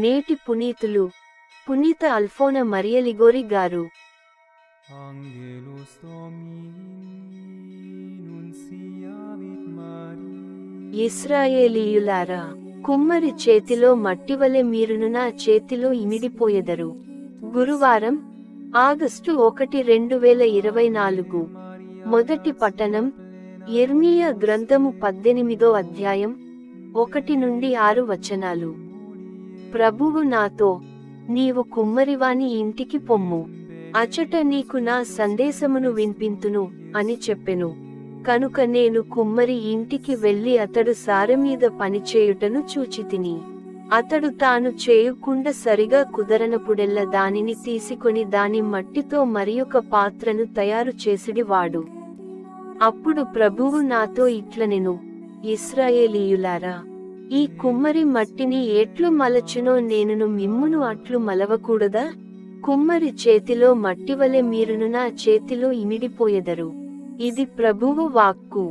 నేటి పునీతులు పునీత అల్ఫోన మరియ లిగోరి గారు. ఇశ్రాయేలీయులారా, కుమ్మరి చేతిలో మట్టివలె మీరును నా చేతిలో ఇమిడిపోయెదరు. గురువారం, ఆగస్టు 1, 2024. మొదటి పఠనం యెర్మీయా గ్రంథము 18వ అధ్యాయం 1 నుండి 6 వచనాలు. ప్రభువు నాతో, నీవు కుమ్మరివాని ఇంటికి పొమ్ము, అచట నీకు నా సందేశమును వినిపింతును అని చెప్పెను. కనుక నేను కుమ్మరి ఇంటికి వెళ్లి అతడు సారెమీద పనిచేయుటను చూచితిని. అతడు తాను చేయుకుండా సరిగా కుదరనపుడెల్ల దానిని తీసుకొని దాని మట్టితో మరియొక పాత్రను తయారు చేసిడివాడు. అప్పుడు ప్రభువు నాతో ఇట్లనెను, ఇశ్రాయేలీయులారా, ఈ కుమ్మరి మట్టిని ఎట్లు మలచునో నేనును మిమ్మును అట్లు మలవకూడదా? కుమ్మరి చేతిలో మట్టివలె మీరును నా చేతిలో ఇమిడిపోయెదరు. ఇది ప్రభువు వాక్కు.